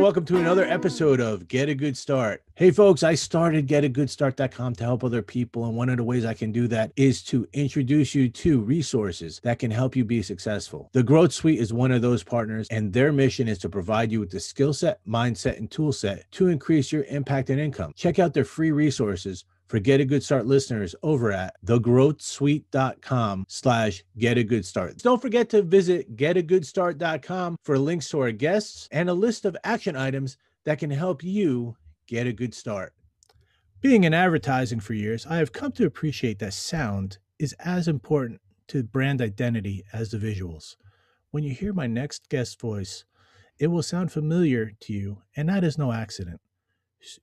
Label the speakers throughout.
Speaker 1: welcome to another episode of Get a Good Start. Hey folks, I started getagoodstart.com to help other people, and one of the ways I can do that is to introduce you to resources that can help you be successful. The Growth Suite is one of those partners, and their mission is to provide you with the skill set, mindset, and tool set to increase your impact and income. Check out their free resources for Get a Good Start listeners over at thegrowthsuite.com/getagoodstart. Don't forget to visit getagoodstart.com for links to our guests and a list of action items that can help you get a good start. Being in advertising for years, I have come to appreciate that sound is as important to brand identity as the visuals. When you hear my next guest's voice, it will sound familiar to you, and that is no accident.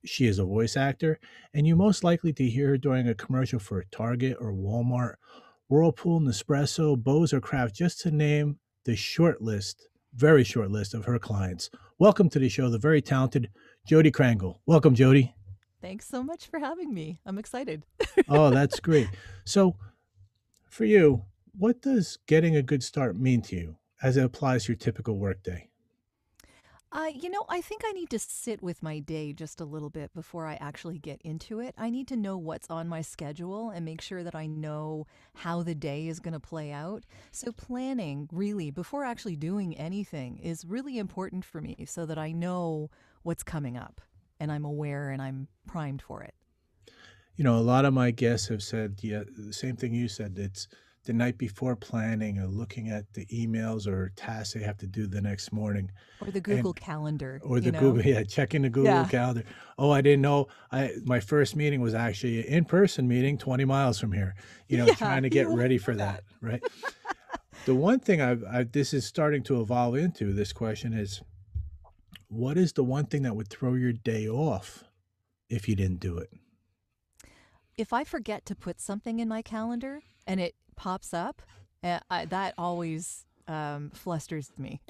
Speaker 1: She is a voice actor, and you're most likely to hear her during a commercial for Target or Walmart, Whirlpool, Nespresso, Bose, or Kraft, just to name the very short list of her clients. Welcome to the show, the very talented Jodi Krangle. Welcome, Jodi.
Speaker 2: Thanks so much for having me. I'm excited.
Speaker 1: Oh, that's great. So for you, what does getting a good start mean to you as it applies to your typical workday?
Speaker 2: I think I need to sit with my day just a little bit before I actually get into it. I need to know what's on my schedule and make sure that I know how the day is going to play out. So planning, really, before actually doing anything is really important for me so that I know what's coming up and I'm aware and I'm primed for it.
Speaker 1: You know, a lot of my guests have said, yeah, the same thing you said. It's the night before planning or looking at the emails or tasks they have to do the next morning.
Speaker 2: Or the Google Calendar.
Speaker 1: Or the Google, checking the Google Calendar. Oh, I didn't know. My first meeting was actually an in-person meeting 20 miles from here, trying to get ready for that, right? The one thing this is starting to evolve into, this question is, what is the one thing that would throw your day off if you didn't do it?
Speaker 2: If I forget to put something in my calendar and it pops up, that always flusters me.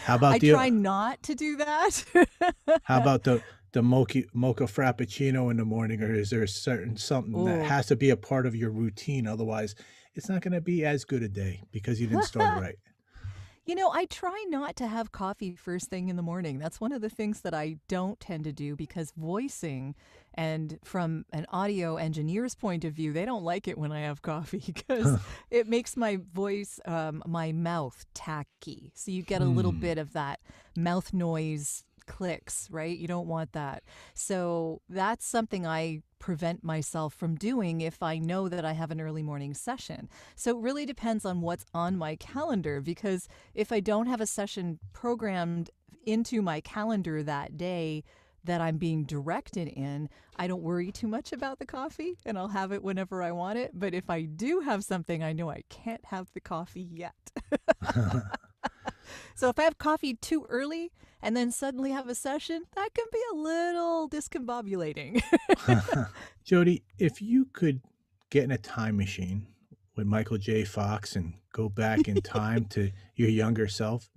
Speaker 1: How about
Speaker 2: I try not to do that.
Speaker 1: How about the mocha frappuccino in the morning, or is there something that has to be a part of your routine? Otherwise, it's not going to be as good a day because you didn't start right.
Speaker 2: I try not to have coffee first thing in the morning. That's one of the things that I don't tend to do because voicing, and from an audio engineer's point of view, they don't like it when I have coffee because it makes my voice, my mouth tacky. So you get a little bit of that mouth noise clicks, right? You don't want that. So that's something I prevent myself from doing if I know that I have an early morning session. So it really depends on what's on my calendar, because if I don't have a session programmed into my calendar that day that I'm being directed in, I don't worry too much about the coffee and I'll have it whenever I want it. But if I do have something, I know I can't have the coffee yet. So if I have coffee too early and then suddenly have a session, that can be a little discombobulating.
Speaker 1: Jodi, if you could get in a time machine with Michael J. Fox and go back in time to your younger self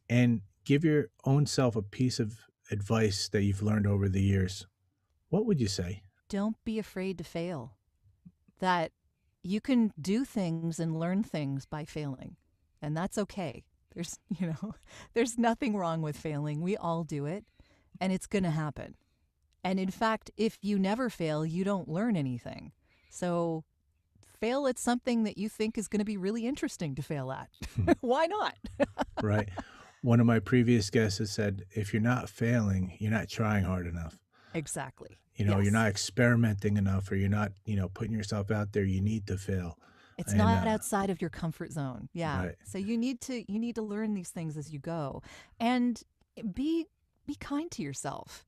Speaker 1: and give your own self a piece of advice that you've learned over the years, what would you say?
Speaker 2: Don't be afraid to fail. That you can do things and learn things by failing, and that's okay. There's nothing wrong with failing. We all do it, and it's going to happen. And in fact, if you never fail, you don't learn anything. So fail at something that you think is going to be really interesting to fail at. Why not?
Speaker 1: Right. One of my previous guests has said, if you're not failing, you're not trying hard enough.
Speaker 2: Exactly.
Speaker 1: You're not experimenting enough, or you're not, putting yourself out there. You need to fail.
Speaker 2: It's not outside of your comfort zone. Yeah.
Speaker 1: Right.
Speaker 2: So you need to learn these things as you go, and be kind to yourself.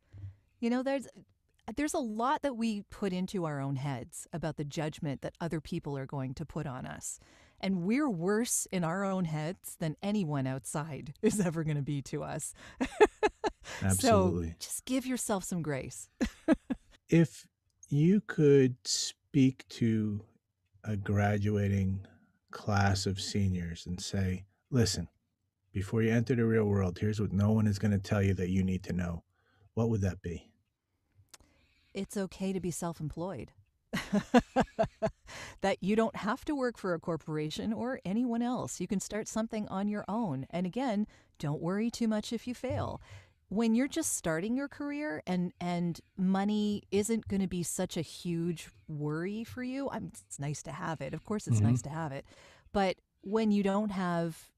Speaker 2: There's a lot that we put into our own heads about the judgment that other people are going to put on us. And we're worse in our own heads than anyone outside is ever going to be to us.
Speaker 1: Absolutely.
Speaker 2: So just give yourself some grace.
Speaker 1: If you could speak to a graduating class of seniors and say, listen, before you enter the real world, here's what no one is going to tell you that you need to know, what would that be?
Speaker 2: It's okay to be self-employed. That you don't have to work for a corporation or anyone else. You can start something on your own. And again, don't worry too much if you fail. when you're just starting your career and money isn't going to be such a huge worry for you, it's nice to have it. Of course, it's
Speaker 1: Hmm.
Speaker 2: nice to have it. But when you don't have,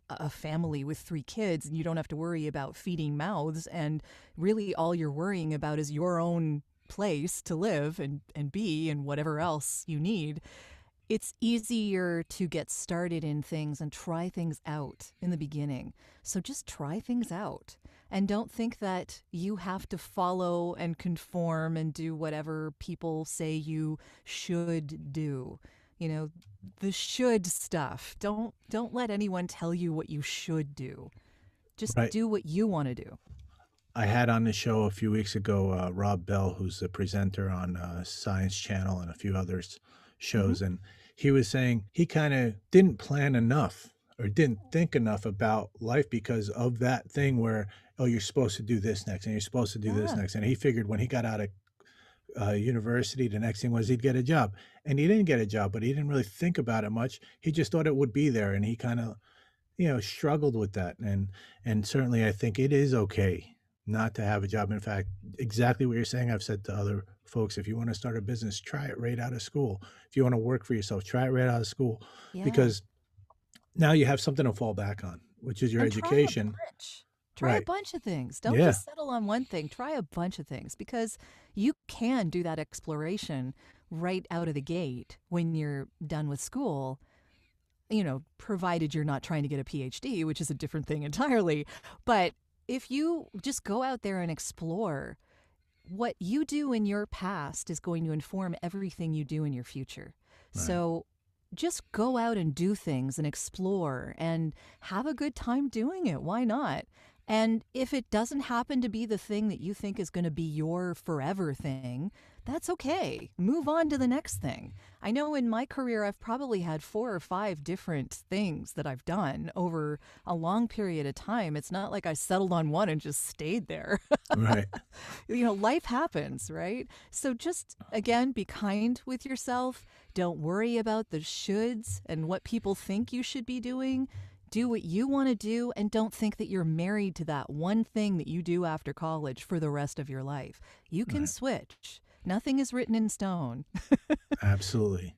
Speaker 2: a family with 3 kids and you don't have to worry about feeding mouths, and really all you're worrying about is your own place to live and be and whatever else you need, it's easier to get started in things and try things out in the beginning. So just try things out and don't think that you have to follow and conform and do whatever people say you should do. You know, the should stuff. Don't let anyone tell you what you should do. Just
Speaker 1: Right.
Speaker 2: do what you want to do.
Speaker 1: I had on the show a few weeks ago Rob Bell, who's the presenter on Science Channel and a few others
Speaker 2: Hmm.
Speaker 1: shows, and he was saying he kind of didn't plan enough or didn't think enough about life because of that thing where, oh, you're supposed to do this next and you're supposed to do this
Speaker 2: Yeah.
Speaker 1: next, and he figured when he got out of university, the next thing was he'd get a job, and he didn't get a job, but he didn't really think about it much. He just thought it would be there, and he kind of struggled with that. And certainly I think it is okay not to have a job. In fact, exactly what you're saying, I've said to other folks, if you want to start a business, try it right out of school. If you want to work for yourself, try it right out of school,
Speaker 2: Yeah.
Speaker 1: because now you have something to fall back on, which is your
Speaker 2: And try a
Speaker 1: education.
Speaker 2: bunch. Try a
Speaker 1: Right.
Speaker 2: bunch of things. Don't
Speaker 1: Yeah.
Speaker 2: just settle on one thing. Try a bunch of things because you can do that exploration right out of the gate when you're done with school, provided you're not trying to get a PhD, which is a different thing entirely. But if you just go out there and explore, what you do in your past is going to inform everything you do in your future.
Speaker 1: Right.
Speaker 2: So just go out and do things and explore and have a good time doing it. Why not? And if it doesn't happen to be the thing that you think is going to be your forever thing, that's okay. Move on to the next thing. I know in my career, I've probably had 4 or 5 different things that I've done over a long period of time. It's not like I settled on one and just stayed there.
Speaker 1: Right.
Speaker 2: Life happens, right? So just, again, be kind with yourself. Don't worry about the shoulds and what people think you should be doing. Do what you want to do and don't think that you're married to that one thing that you do after college for the rest of your life. You can
Speaker 1: Right.
Speaker 2: switch. Nothing is written in stone.
Speaker 1: Absolutely.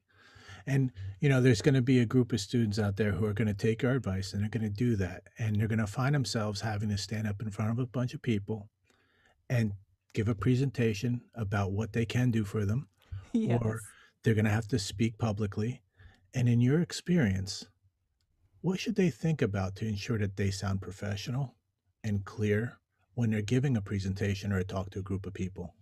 Speaker 1: And there's going to be a group of students out there who are going to take our advice and they're going to do that, and they're going to find themselves having to stand up in front of a bunch of people and give a presentation about what they can do for them, or
Speaker 2: Yes.
Speaker 1: they're going to have to speak publicly. And in your experience, what should they think about to ensure that they sound professional and clear when they're giving a presentation or a talk to a group of people?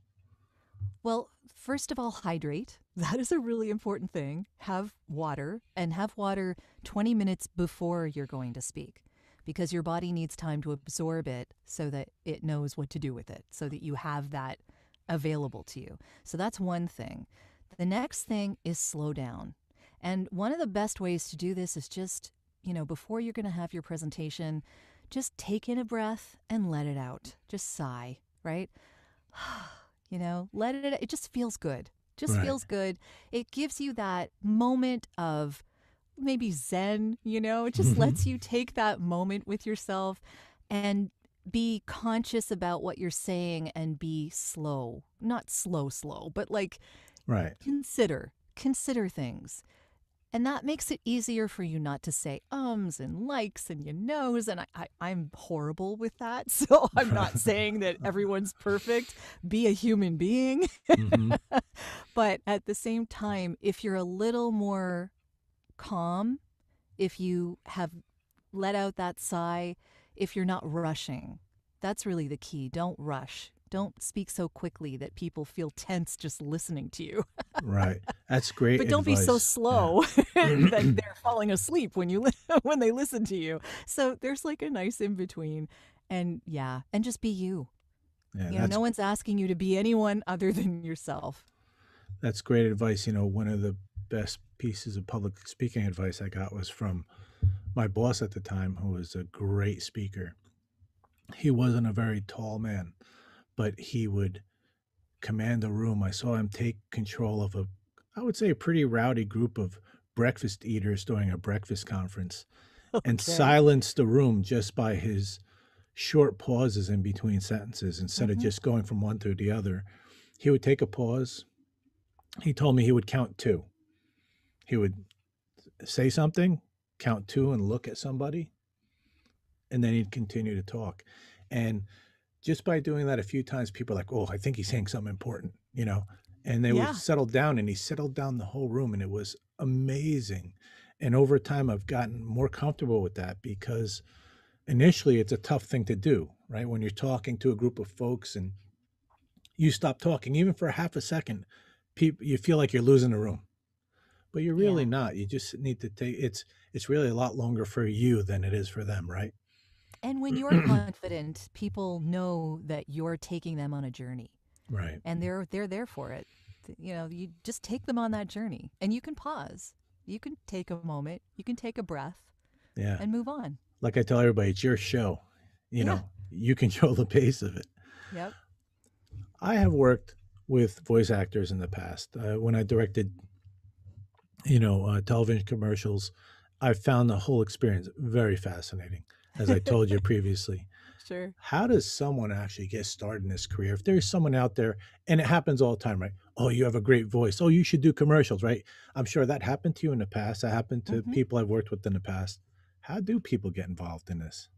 Speaker 2: Well, first of all, hydrate. That is a really important thing. Have water and have water 20 minutes before you're going to speak because your body needs time to absorb it so that it knows what to do with it, so that you have that available to you. So that's one thing. The next thing is slow down. And one of the best ways to do this is just, before you're going to have your presentation, just take in a breath and let it out. Just sigh, right? Let it just feels good. Just
Speaker 1: Right.
Speaker 2: feels good. It gives you that moment of maybe zen, it just
Speaker 1: Hmm.
Speaker 2: lets you take that moment with yourself and be conscious about what you're saying and be slow. Not slow, but like
Speaker 1: Right.
Speaker 2: consider things. And that makes it easier for you not to say ums and likes and you knows. And I'm horrible with that. So I'm not saying that everyone's perfect. Be a human being.
Speaker 1: Hmm.
Speaker 2: But at the same time, if you're a little more calm, if you have let out that sigh, if you're not rushing, that's really the key. Don't rush. Don't speak so quickly that people feel tense just listening to you.
Speaker 1: Right. That's great
Speaker 2: But don't be so
Speaker 1: advice. Yeah.
Speaker 2: slow that they're falling asleep when they listen to you. So there's like a nice in between, and yeah, and just be you.
Speaker 1: Yeah.
Speaker 2: No one's asking you to be anyone other than yourself.
Speaker 1: That's great advice. One of the best pieces of public speaking advice I got was from my boss at the time, who was a great speaker. He wasn't a very tall man, but he would command a room. I saw him take control of I would say, a pretty rowdy group of breakfast eaters during a breakfast conference and
Speaker 2: Okay.
Speaker 1: silence the room just by his short pauses in between sentences instead of
Speaker 2: Mm-hmm.
Speaker 1: just going from one to the other. He would take a pause. He told me he would count two. He would say something, count two, and look at somebody, and then he'd continue to talk. And just by doing that a few times, people are like, oh, I think he's saying something important, and they would
Speaker 2: Yeah.
Speaker 1: settle down, and he settled down the whole room, and it was amazing. And over time, I've gotten more comfortable with that because initially it's a tough thing to do, right? When you're talking to a group of folks and you stop talking, even for half a second, you feel like you're losing the room, but you're really
Speaker 2: Yeah.
Speaker 1: not. You just need to take it's really a lot longer for you than it is for them, right?
Speaker 2: And when you're confident, people know that you're taking them on a journey,
Speaker 1: Right.
Speaker 2: and they're there for it. You just take them on that journey, and you can pause. You can take a moment. You can take a breath
Speaker 1: Yeah.
Speaker 2: and move on.
Speaker 1: Like I tell everybody, it's your show.
Speaker 2: Yeah.
Speaker 1: You control the pace of it.
Speaker 2: Yep.
Speaker 1: I have worked with voice actors in the past. When I directed, television commercials, I found the whole experience very fascinating, as I told you previously.
Speaker 2: Sure.
Speaker 1: How does someone actually get started in this career? If there's someone out there, and it happens all the time, right? Oh, you have a great voice. Oh, you should do commercials, right? I'm sure that happened to you in the past. That happened to
Speaker 2: Hmm.
Speaker 1: people I've worked with in the past. How do people get involved in this?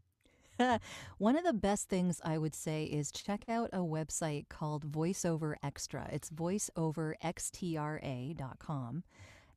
Speaker 2: One of the best things I would say is check out a website called VoiceOver Extra. It's voiceoverxtra.com.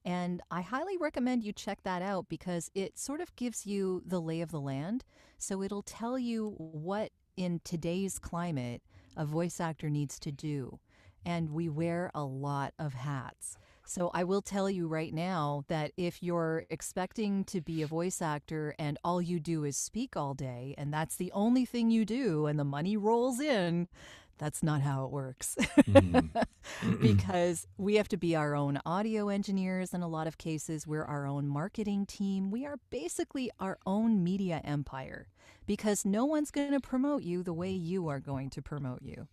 Speaker 2: And I highly recommend you check that out because it sort of gives you the lay of the land. So it'll tell you what in today's climate a voice actor needs to do. And we wear a lot of hats. So I will tell you right now that if you're expecting to be a voice actor and all you do is speak all day and that's the only thing you do and the money rolls in, that's not how it works.
Speaker 1: Mm.
Speaker 2: Because we have to be our own audio engineers in a lot of cases. We're our own marketing team. We are basically our own media empire because no one's going to promote you the way you are going to promote you.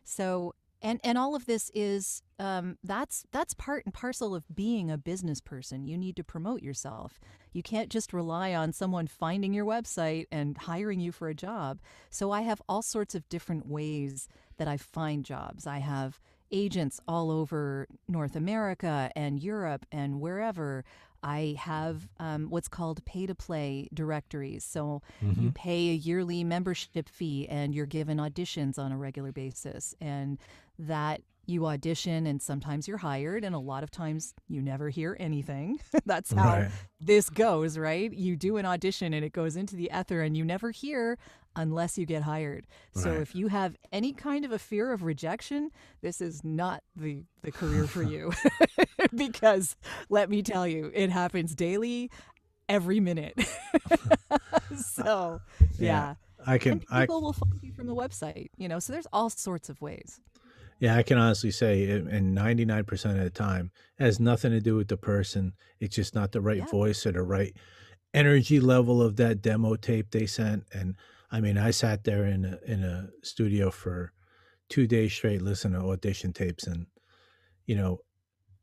Speaker 2: So, and all of this is that's part and parcel of being a business person. You need to promote yourself. You can't just rely on someone finding your website and hiring you for a job. So I have all sorts of different ways that I find jobs. I have agents all over North America and Europe and wherever. I have what's called pay-to-play directories. So
Speaker 1: Hmm.
Speaker 2: you pay a yearly membership fee and you're given auditions on a regular basis. And that you audition and sometimes you're hired and a lot of times you never hear anything. That's how
Speaker 1: Right.
Speaker 2: this goes, right? You do an audition and it goes into the ether and you never hear unless you get hired. So
Speaker 1: Right.
Speaker 2: if you have any kind of a fear of rejection, this is not the career for you. Because let me tell you, it happens daily, every minute. So,
Speaker 1: Yeah.
Speaker 2: yeah.
Speaker 1: I can
Speaker 2: And
Speaker 1: I
Speaker 2: people will find you from the website, so there's all sorts of ways.
Speaker 1: Yeah, I can honestly say in 99% of the time, it has nothing to do with the person. It's just not the right
Speaker 2: Yeah.
Speaker 1: voice or the right energy level of that demo tape they sent. And I mean, I sat there in a studio for 2 days straight listening to audition tapes. And, you know,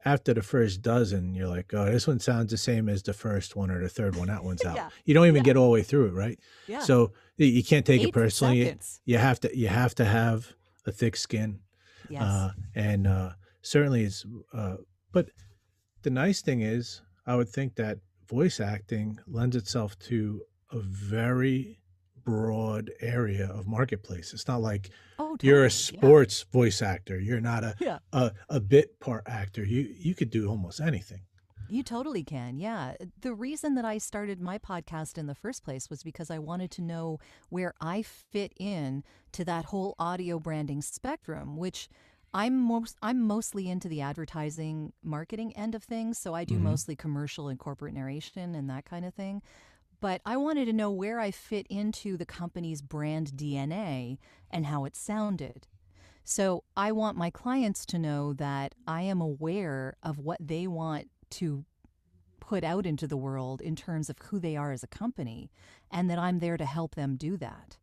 Speaker 1: after the first dozen, you're like, oh, this one sounds the same as the first one or the third one. That one's out.
Speaker 2: Yeah.
Speaker 1: You don't even
Speaker 2: Yeah.
Speaker 1: get all the way through it, right?
Speaker 2: Yeah.
Speaker 1: So you can't take it
Speaker 2: 8
Speaker 1: personally.
Speaker 2: seconds.
Speaker 1: You have to have a thick skin.
Speaker 2: Yes.
Speaker 1: And certainly it's but the nice thing is I would think that voice acting lends itself to a very broad area of marketplace. It's not like
Speaker 2: Oh,
Speaker 1: you're a
Speaker 2: totally. Yeah.
Speaker 1: sports voice actor. You're not a
Speaker 2: Yeah.
Speaker 1: a bit part actor. You could do almost anything.
Speaker 2: You totally can. Yeah. The reason that I started my podcast in the first place was because I wanted to know where I fit in to that whole audio branding spectrum, which I'm mostly into the advertising marketing end of things, so I do
Speaker 1: Hmm.
Speaker 2: mostly commercial and corporate narration and that kind of thing. But I wanted to know where I fit into the company's brand DNA and how it sounded. So I want my clients to know that I am aware of what they want to put out into the world in terms of who they are as a company, and that I'm there to help them do that.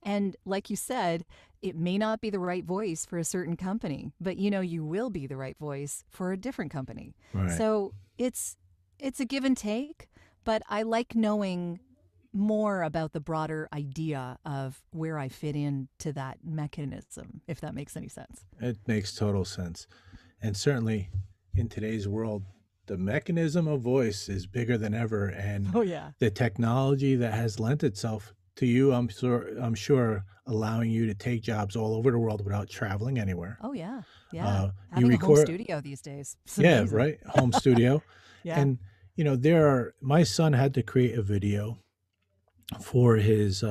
Speaker 2: And like you said, it may not be the right voice for a certain company, but you will be the right voice for a different company.
Speaker 1: Right.
Speaker 2: So it's a give and take, but I like knowing more about the broader idea of where I fit into that mechanism, if that makes any sense.
Speaker 1: It makes total sense. And certainly in today's world, the mechanism of voice is bigger than ever. And
Speaker 2: Oh, yeah.
Speaker 1: the technology that has lent itself to you, I'm sure allowing you to take jobs all over the world without traveling anywhere.
Speaker 2: Oh, yeah. Yeah.
Speaker 1: You
Speaker 2: Having a home
Speaker 1: record,
Speaker 2: studio these days. It's
Speaker 1: yeah,
Speaker 2: amazing.
Speaker 1: right, home studio.
Speaker 2: Yeah.
Speaker 1: And, my son had to create a video for his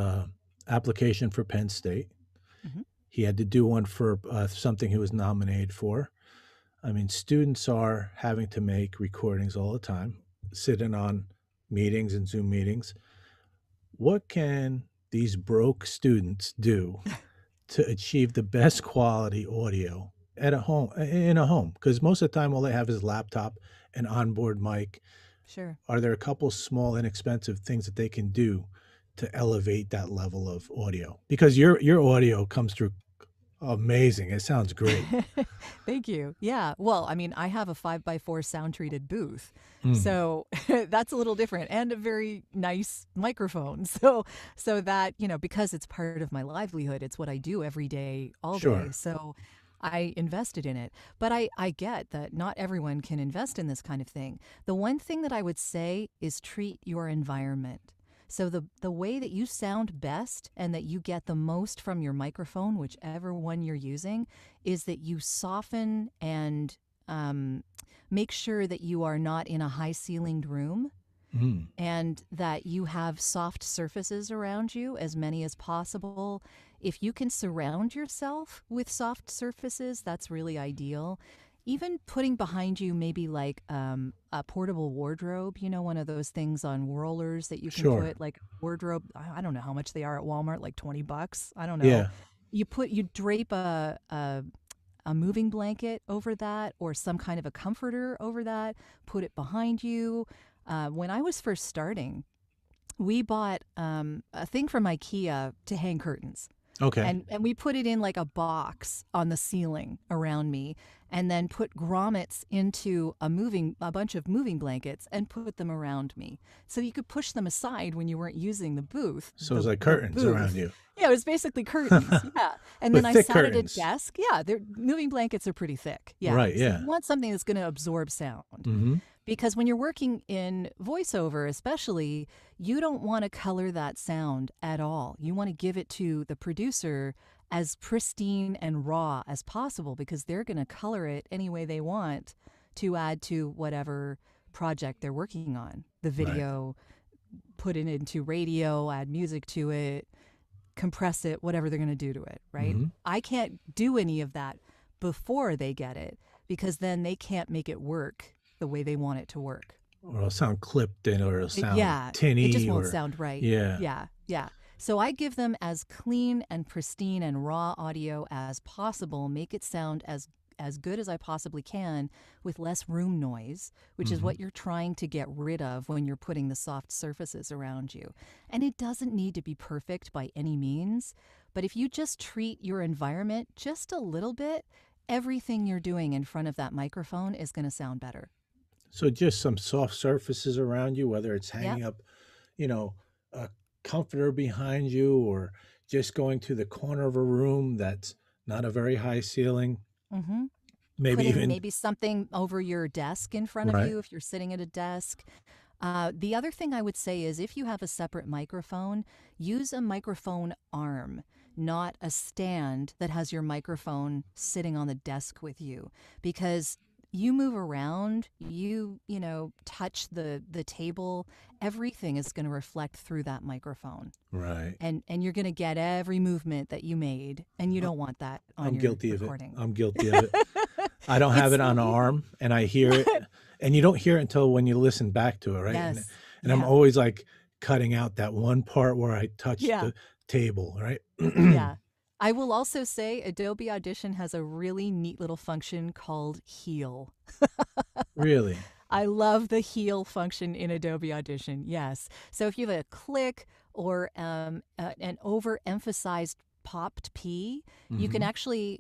Speaker 1: application for Penn State.
Speaker 2: Hmm.
Speaker 1: He had to do one for something he was nominated for. I mean, students are having to make recordings all the time, sitting on meetings and Zoom meetings. What can these broke students do to achieve the best quality audio at a home in a home? Because most of the time, all they have is a laptop, an onboard mic.
Speaker 2: Sure.
Speaker 1: Are there a couple small, inexpensive things that they can do to elevate that level of audio? Because your audio comes through amazing. It sounds great.
Speaker 2: Thank you. Yeah. Well, I mean, I have a 5x4 sound treated booth.
Speaker 1: Mm,
Speaker 2: So that's a little different and a very nice microphone. So that, because it's part of my livelihood, it's what I do every day, all day.
Speaker 1: sure.
Speaker 2: So I invested in it. But I get that not everyone can invest in this kind of thing. The one thing that I would say is treat your environment. So the way that you sound best and that you get the most from your microphone, whichever one you're using, is that you soften and make sure that you are not in a high-ceilinged room
Speaker 1: Mm,
Speaker 2: and that you have soft surfaces around you, as many as possible. If you can surround yourself with soft surfaces, that's really ideal. Even putting behind you maybe like a portable wardrobe, one of those things on rollers that you can
Speaker 1: sure.
Speaker 2: put like wardrobe. I don't know how much they are at Walmart, like $20. I don't know.
Speaker 1: Yeah.
Speaker 2: You drape a moving blanket over that or some kind of a comforter over that, put it behind you. When I was first starting, we bought a thing from IKEA to hang curtains.
Speaker 1: Okay.
Speaker 2: And we put it in like a box on the ceiling around me and then put grommets into a bunch of moving blankets and put them around me. So you could push them aside when you weren't using the booth.
Speaker 1: So it's like
Speaker 2: The
Speaker 1: curtains around
Speaker 2: booth.
Speaker 1: you
Speaker 2: Yeah, it was basically curtains. Yeah. And
Speaker 1: with
Speaker 2: then I
Speaker 1: thick
Speaker 2: sat at a
Speaker 1: curtains.
Speaker 2: desk. Yeah, moving blankets are pretty thick. Yeah.
Speaker 1: Right.
Speaker 2: So
Speaker 1: Yeah.
Speaker 2: you want something that's going to absorb sound.
Speaker 1: Mm-hmm.
Speaker 2: Because when you're working in voiceover, especially, you don't want to color that sound at all. You want to give it to the producer as pristine and raw as possible because they're going to color it any way they want to add to whatever project they're working on. The
Speaker 1: Right.
Speaker 2: video, put it into radio, add music to it, compress it, whatever they're going to do to it, right?
Speaker 1: Mm-hmm.
Speaker 2: I can't do any of that before they get it because then they can't make it work the way they want it to work.
Speaker 1: Or it'll sound clipped in, or it'll sound
Speaker 2: Yeah,
Speaker 1: tinny,
Speaker 2: it just won't
Speaker 1: or
Speaker 2: sound right.
Speaker 1: yeah.
Speaker 2: Yeah, yeah. So I give them as clean and pristine and raw audio as possible, make it sound as good as I possibly can with less room noise, which is
Speaker 1: Mm-hmm.
Speaker 2: what you're trying to get rid of when you're putting the soft surfaces around you. And it doesn't need to be perfect by any means, but if you just treat your environment just a little bit, everything you're doing in front of that microphone is going to sound better.
Speaker 1: So just some soft surfaces around you, whether it's
Speaker 2: Yep.
Speaker 1: hanging up, a comforter behind you, or just going to the corner of a room that's not a very high ceiling.
Speaker 2: Mm-hmm.
Speaker 1: Maybe
Speaker 2: Putting
Speaker 1: even
Speaker 2: maybe something over your desk in front of
Speaker 1: right.
Speaker 2: you if you're sitting at a desk. The other thing I would say is if you have a separate microphone, use a microphone arm, not a stand that has your microphone sitting on the desk with you. Because you move around, you touch the table, everything is going to reflect through that microphone.
Speaker 1: Right.
Speaker 2: And you're going to get every movement that you made, and you don't want that on
Speaker 1: I'm
Speaker 2: your
Speaker 1: guilty of it.
Speaker 2: recording.
Speaker 1: I'm guilty of it. I don't have
Speaker 2: It's
Speaker 1: it
Speaker 2: so
Speaker 1: on an
Speaker 2: easy.
Speaker 1: arm, and I hear it, and you don't hear it until when you listen back to it, right?
Speaker 2: Yes.
Speaker 1: And I'm
Speaker 2: Yeah.
Speaker 1: always like cutting out that one part where I touched
Speaker 2: Yeah.
Speaker 1: the table, right?
Speaker 2: Yeah. I will also say Adobe Audition has a really neat little function called heal.
Speaker 1: Really?
Speaker 2: I love the heal function in Adobe Audition. Yes. So if you have a click or an overemphasized popped P, you can
Speaker 1: Mhm.
Speaker 2: actually,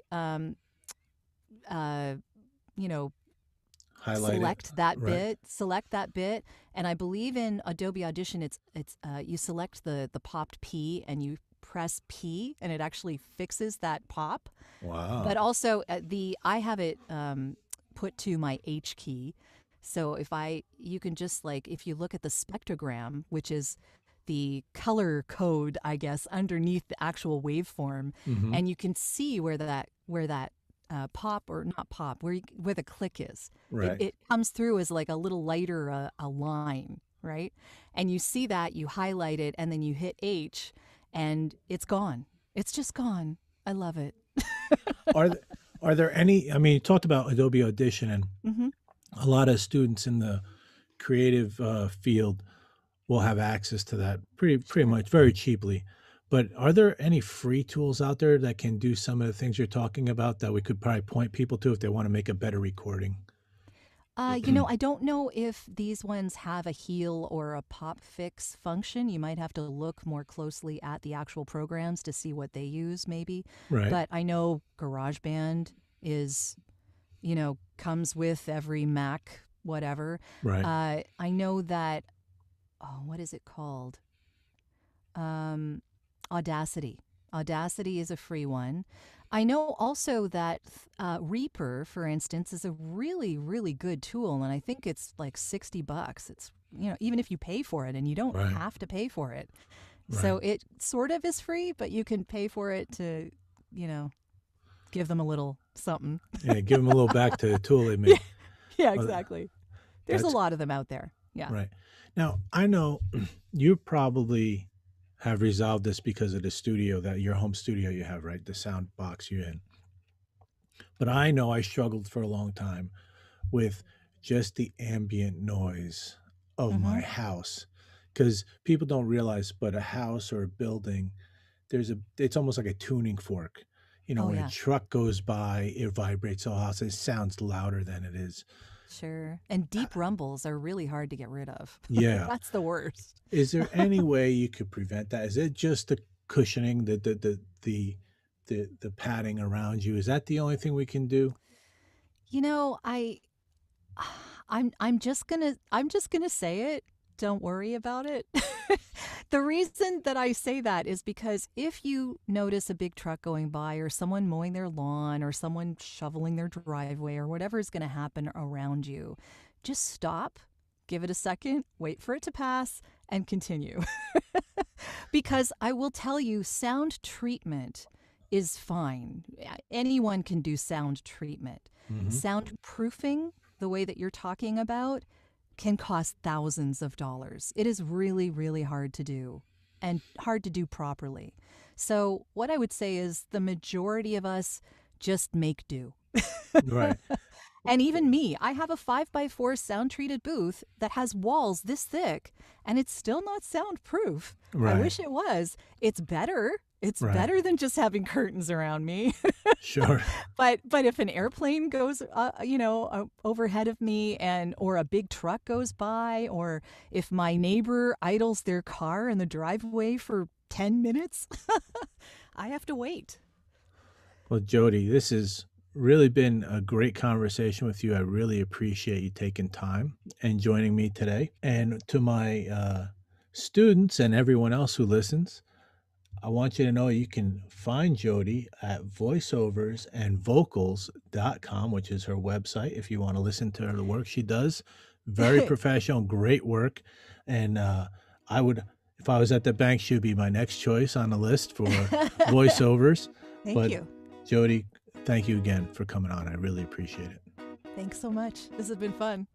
Speaker 2: you know,
Speaker 1: highlight it.
Speaker 2: Select that bit. And I believe in Adobe Audition, it's you select the popped P and you press P and it actually fixes that pop.
Speaker 1: Wow.
Speaker 2: But also I have it put to my H key. So you can just like, if you look at the spectrogram, which is the color code, I guess, underneath the actual waveform, and you can see where that pop or not pop, where the click is.
Speaker 1: Right.
Speaker 2: It comes through as like a little lighter a line, right? And you see that, you highlight it, and then you hit H, and it's gone. It's just gone. I love it.
Speaker 1: Are there any? I mean, you talked about Adobe Audition, and a lot of students in the creative field will have access to that pretty much very cheaply. But are there any free tools out there that can do some of the things you're talking about that we could probably point people to if they want to make a better recording?
Speaker 2: I don't know if these ones have a heal or a pop fix function. You might have to look more closely at the actual programs to see what they use, maybe.
Speaker 1: Right.
Speaker 2: But I know GarageBand is, comes with every Mac, whatever.
Speaker 1: Right.
Speaker 2: I know that, what is it called? Audacity. Audacity is a free one. I know also that Reaper, for instance, is a really, really good tool, and I think it's like $60. It's, even if you pay for it, and you don't have to pay for it.
Speaker 1: Right.
Speaker 2: So it sort of is free, but you can pay for it to, give them a little something.
Speaker 1: Yeah, give them a little back to the tool they made.
Speaker 2: Yeah, exactly. There's a lot of them out there. Yeah.
Speaker 1: Right. Now, I know you probably have resolved this because of the studio, that your home studio you have, right? The sound box you're in. But I know I struggled for a long time with just the ambient noise of my house, because people don't realize, but a house or a building, it's almost like a tuning fork. When a truck goes by, it vibrates so hard, it sounds louder than it is.
Speaker 2: Sure. And deep rumbles are really hard to get rid of.
Speaker 1: Yeah.
Speaker 2: That's the worst.
Speaker 1: Is there any way you could prevent that? Is it just the cushioning, the padding around you? Is that the only thing we can do?
Speaker 2: I'm just gonna say it. Don't worry about it. The reason that I say that is because if you notice a big truck going by, or someone mowing their lawn, or someone shoveling their driveway, or whatever is going to happen around you, just stop, give it a second, wait for it to pass, and continue. Because I will tell you, sound treatment is fine. Anyone can do sound treatment. Soundproofing, the way that you're talking about, can cost thousands of dollars. It is really, really hard to do, and hard to do properly. So what I would say is the majority of us just make do.
Speaker 1: Right.
Speaker 2: And even me, I have a 5x4 sound-treated booth that has walls this thick, and it's still not soundproof.
Speaker 1: Right.
Speaker 2: I wish it was. It's better. It's better than just having curtains around me.
Speaker 1: Sure.
Speaker 2: But if an airplane goes, overhead of me, or a big truck goes by, or if my neighbor idles their car in the driveway for 10 minutes, I have to wait.
Speaker 1: Well, Jodi, this has really been a great conversation with you. I really appreciate you taking time and joining me today. And to my students and everyone else who listens, I want you to know you can find Jodi at voiceoversandvocals.com, which is her website, if you want to listen to the work she does. Very professional, great work. And if I was at the bank, she'd be my next choice on the list for voiceovers.
Speaker 2: Thank you.
Speaker 1: Jodi, thank you again for coming on. I really appreciate it.
Speaker 2: Thanks so much. This has been fun.